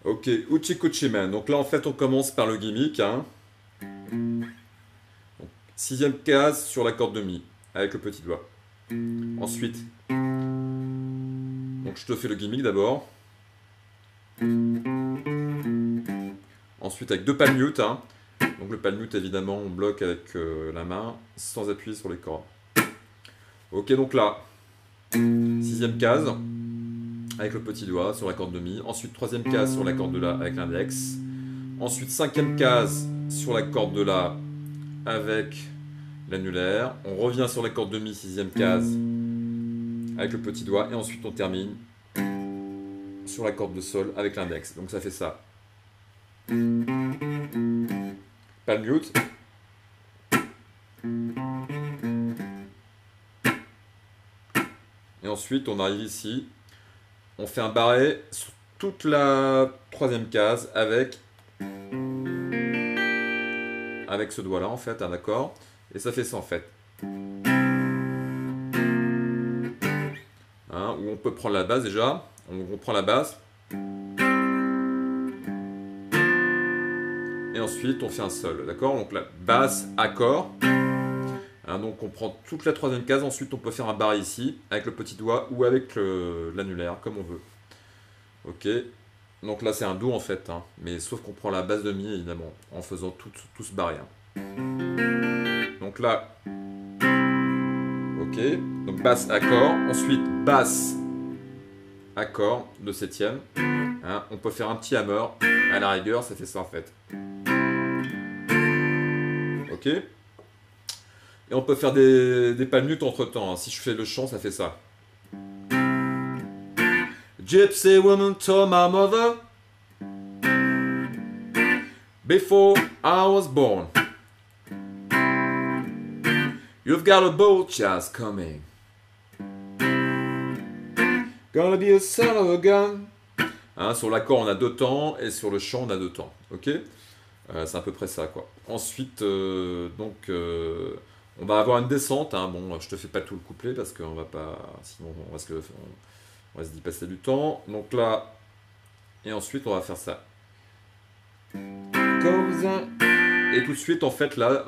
Ok, Uchikuchimen. Donc là, en fait, on commence par le gimmick. Hein. Donc, sixième case sur la corde de Mi, avec le petit doigt. Ensuite, donc je te fais le gimmick d'abord. Ensuite, avec deux palm mute. Hein. Donc le palm mute, évidemment, on bloque avec la main, sans appuyer sur les cordes. Ok, donc là, sixième case, avec le petit doigt sur la corde de Mi. Ensuite, troisième case sur la corde de La avec l'index. Ensuite, cinquième case sur la corde de La avec l'annulaire. On revient sur la corde de Mi, sixième case, avec le petit doigt. Et ensuite, on termine sur la corde de Sol avec l'index. Donc ça fait ça. Palm mute. Et ensuite, on arrive ici. On fait un barré sur toute la troisième case avec ce doigt-là, en fait, un accord. Et ça fait ça, en fait. Hein, où on peut prendre la basse déjà. On prend la basse. Et ensuite, on fait un sol, d'accord? Donc la basse, accord. Hein, donc on prend toute la troisième case. Ensuite, on peut faire un barré ici, avec le petit doigt ou avec l'annulaire, comme on veut. Ok. Donc là, c'est un Do, en fait. Hein, mais sauf qu'on prend la basse de Mi, évidemment, en faisant tout ce barré. Hein. Donc là... Ok, donc basse, accord. Ensuite, basse, accord de septième. Hein, on peut faire un petit hammer. À la rigueur, ça fait ça en fait. Ok. Et on peut faire des palm mute entre temps. Hein. Si je fais le chant, ça fait ça. Gypsy woman told my mother before I was born. You've got a boat just coming. Gonna be a son of a gun. Hein, sur l'accord, on a deux temps, et sur le chant, on a deux temps. Ok, c'est à peu près ça, quoi. Ensuite, on va avoir une descente. Hein. Bon, je te fais pas tout le couplet, parce qu'on va pas... Sinon, on va se passer du temps. Donc là, et ensuite, on va faire ça. Et tout de suite, en fait, là,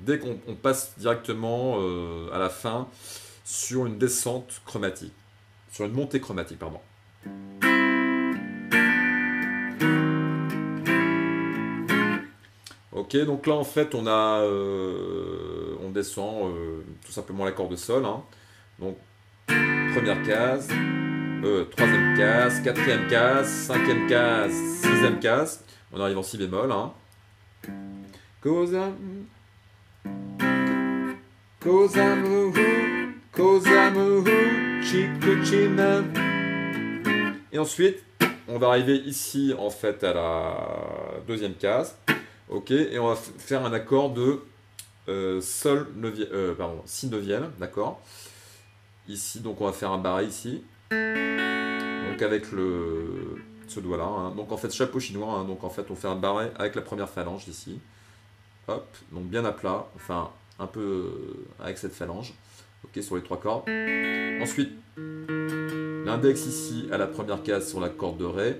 dès qu'on passe directement à la fin sur une descente chromatique. Sur une montée chromatique, pardon. Ok, donc là, en fait, on descend tout simplement l'accord de Sol. Hein. Donc, première case, troisième case, quatrième case, cinquième case, sixième case. On arrive en si bémol. Hein. Et ensuite, on va arriver ici, en fait, à la deuxième case. Ok, et on va faire un accord de Sol Si neuvième, d'accord. Ici, donc on va faire un barré ici. Donc avec ce doigt-là. Hein. Donc en fait, chapeau chinois. Hein. Donc en fait, on fait un barré avec la première phalange ici. Hop, donc bien à plat. Enfin, un peu avec cette phalange. Ok, sur les trois cordes. Ensuite, l'index ici à la première case sur la corde de Ré.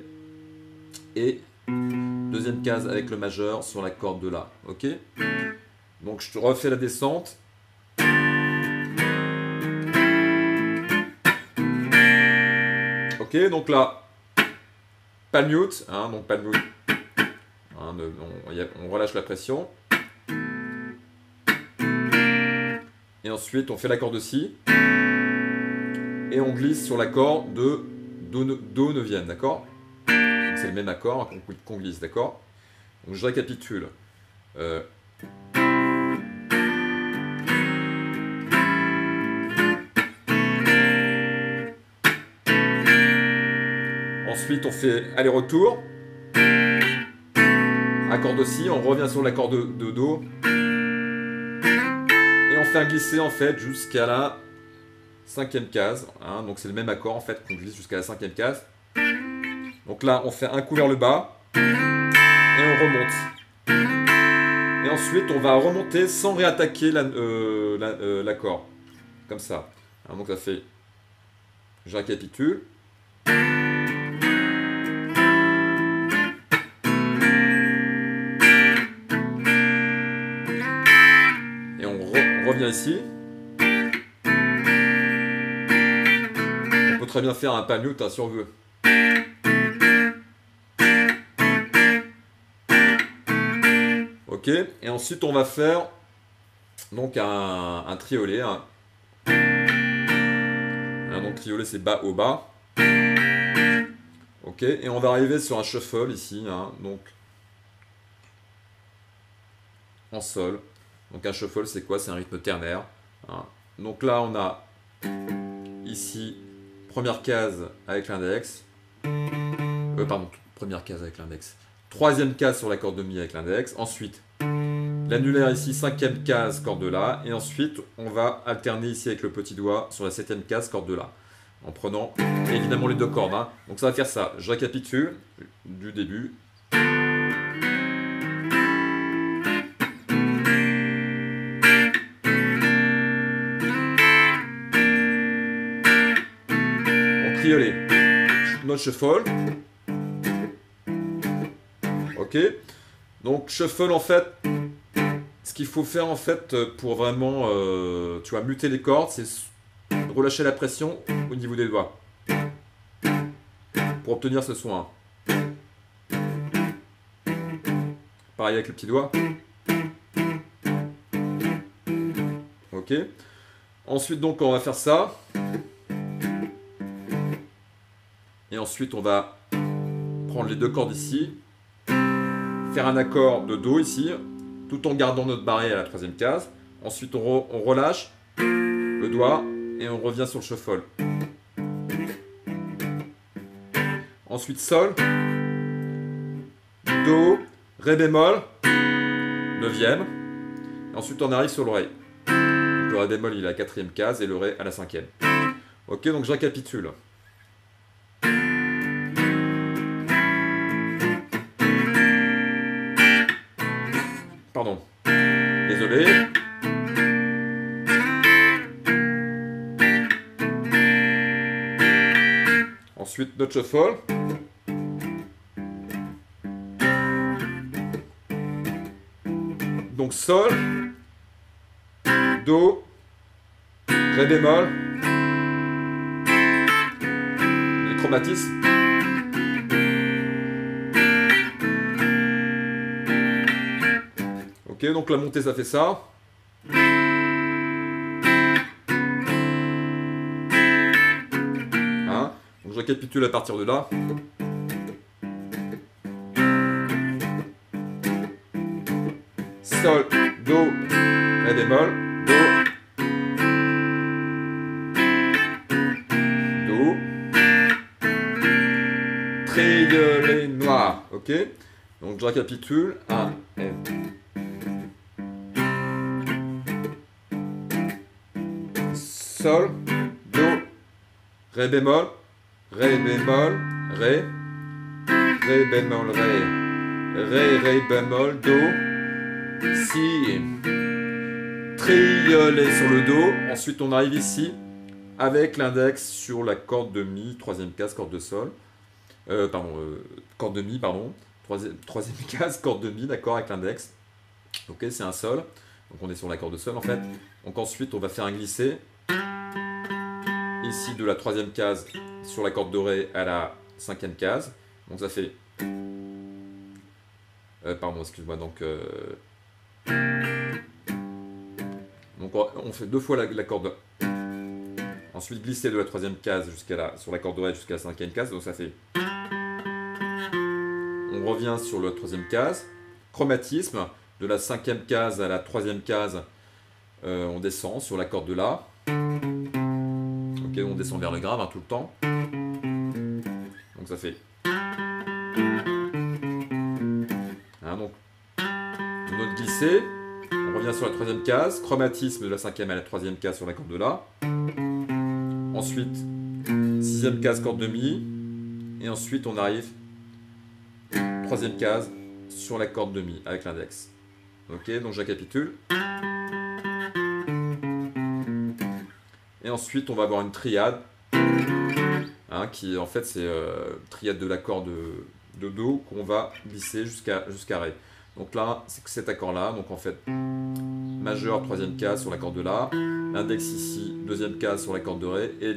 Et deuxième case avec le majeur sur la corde de La. Ok. Donc je te refais la descente. Ok, donc là, palm mute. Hein, donc palm mute. Hein, on relâche la pression. Et ensuite, on fait l'accord de Si. Et on glisse sur l'accord de Do neuvième, d'accord? C'est le même accord qu'on glisse, d'accord? Donc je récapitule. Ensuite, on fait aller-retour. Accord de Si, on revient sur l'accord de Do. Et on fait un glisser, en fait, jusqu'à la cinquième case. Hein, donc c'est le même accord, en fait, qu'on glisse jusqu'à la cinquième case. Donc là, on fait un coup vers le bas. Et on remonte. Et ensuite, on va remonter sans réattaquer l'accord. Comme ça. Hein, donc ça fait... Je récapitule. On revient ici. On peut très bien faire un palm mute hein, si on veut. Ok, et ensuite on va faire donc un triolet. Hein. Donc triolet c'est bas au bas. Ok, et on va arriver sur un shuffle ici, hein, donc en sol. Donc un shuffle c'est quoi? C'est un rythme ternaire. Hein. Donc là on a ici première case avec l'index. Pardon, première case avec l'index. Troisième case sur la corde de mi avec l'index. Ensuite, l'annulaire ici, cinquième case, corde de la. Et ensuite, on va alterner ici avec le petit doigt sur la septième case, corde de la. En prenant évidemment les deux cordes. Hein. Donc ça va faire ça. Je récapitule du début. On triolet. Notre shuffle. Ok. Donc shuffle en fait. Ce qu'il faut faire en fait pour vraiment tu vois, muter les cordes, c'est relâcher la pression au niveau des doigts pour obtenir ce son. Pareil avec le petit doigt. Ok. Ensuite donc on va faire ça. Et ensuite on va prendre les deux cordes ici, faire un accord de Do ici, tout en gardant notre barré à la troisième case. Ensuite on relâche le doigt et on revient sur le shuffle. Ensuite Sol, Do, Ré bémol, neuvième. Ensuite on arrive sur le Ré. Donc, le Ré bémol il est à la quatrième case et le Ré à la cinquième. Ok, donc je récapitule. Pardon. Désolé. Ensuite, notre shuffle. Donc Sol, Do, Ré bémol, les chromatismes. Ok, donc la montée ça fait ça. Hein, donc je récapitule à partir de là. Sol, Do, Ré bémol, Do, Do, triolet noir. Ok, donc je récapitule. 1, Sol, Do, Ré bémol, Ré bémol, Ré, Ré bémol, Ré, Ré, Ré bémol, Do, Si, triolet sur le Do. Ensuite on arrive ici avec l'index sur la corde de Mi, troisième case, corde de Sol, corde de Mi, pardon, troisième case, corde de Mi, d'accord, avec l'index. Ok, c'est un Sol, donc on est sur la corde de Sol en fait. Donc ensuite on va faire un glissé. Ici de la troisième case sur la corde de Ré à la cinquième case. Donc ça fait... pardon, excuse-moi. Donc on fait deux fois la corde. Ensuite glisser de la troisième case sur la corde de Ré jusqu'à la cinquième case. Donc ça fait... On revient sur la troisième case. Chromatisme. De la cinquième case à la troisième case, on descend sur la corde de La. Ok, on descend vers le grave hein, tout le temps. Donc ça fait... Hein, donc, note glissée. On revient sur la troisième case. Chromatisme de la cinquième à la troisième case sur la corde de La. Ensuite, sixième case, corde de Mi. Et ensuite, on arrive troisième case sur la corde de Mi avec l'index. Ok, donc je récapitule. Et ensuite, on va avoir une triade, hein, qui en fait c'est triade de l'accord de Do qu'on va glisser jusqu'à Ré. Donc là, c'est cet accord-là. Donc en fait, majeur, troisième case sur la corde de La, l'index ici, deuxième case sur la corde de Ré, et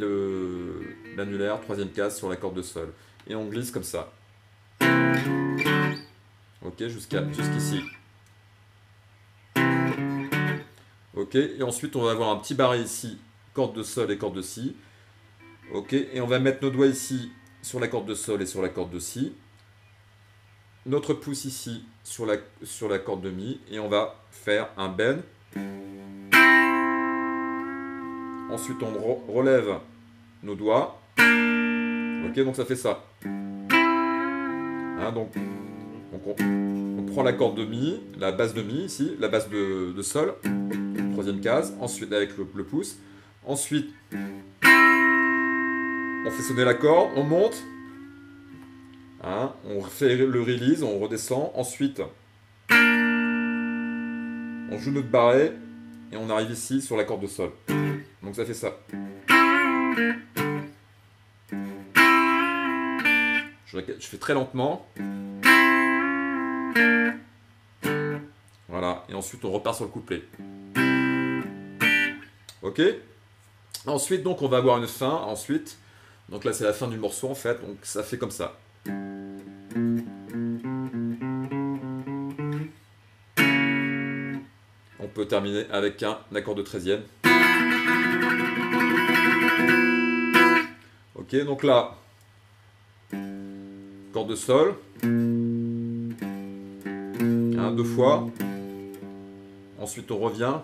l'annulaire, troisième case sur la corde de Sol. Et on glisse comme ça. Ok, jusqu'ici. Ok, et ensuite on va avoir un petit barré ici, corde de Sol et corde de Si. Ok, et on va mettre nos doigts ici sur la corde de Sol et sur la corde de Si. Notre pouce ici sur la corde de Mi, et on va faire un bend. Ensuite on relève nos doigts. Ok, donc ça fait ça. Hein, donc on prend la corde de Mi, la basse de Mi ici, la basse de Sol, troisième case, ensuite avec le pouce. Ensuite, on fait sonner la corde, on monte. Hein, on fait le release, on redescend. Ensuite, on joue notre barré et on arrive ici sur la corde de Sol. Donc ça fait ça. Je fais très lentement. Voilà, et ensuite on repart sur le couplet. Ok. Ensuite, donc, on va avoir une fin. Ensuite, donc là, c'est la fin du morceau en fait. Donc ça fait comme ça. On peut terminer avec un accord de 13e. Ok, donc là, corde de Sol. Deux fois. Ensuite, on revient.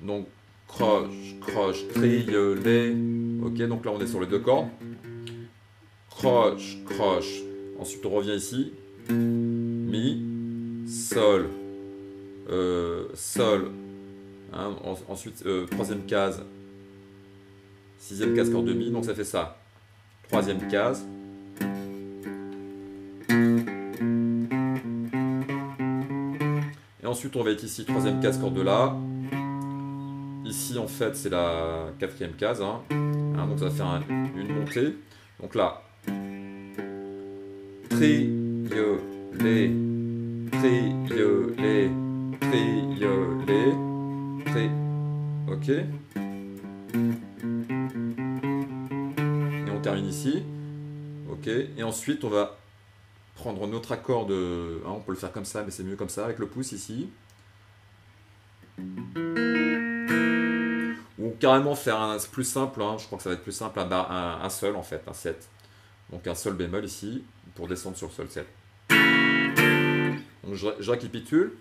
Donc, croche, croche, triolet. Ok, donc là, on est sur les deux cordes. Croche, croche. Ensuite, on revient ici. Mi, Sol. Sol. Hein, ensuite, troisième case. Sixième case, corde de Mi. Donc, ça fait ça. Troisième case. Et ensuite, on va être ici, troisième case, corde de La. Ici, en fait, c'est la quatrième case. Hein. Donc, ça va faire une montée. Donc là, triolet, triolet, triolet, ok. Et on termine ici. Ok. Et ensuite, on va prendre notre accord de... Hein, on peut le faire comme ça, mais c'est mieux comme ça, avec le pouce ici. Ou carrément faire un plus simple, hein, je crois que ça va être plus simple, un Sol en fait, un 7. Donc un Sol bémol ici, pour descendre sur le Sol 7. Donc je récapitule.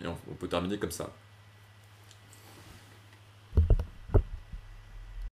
Et on peut terminer comme ça.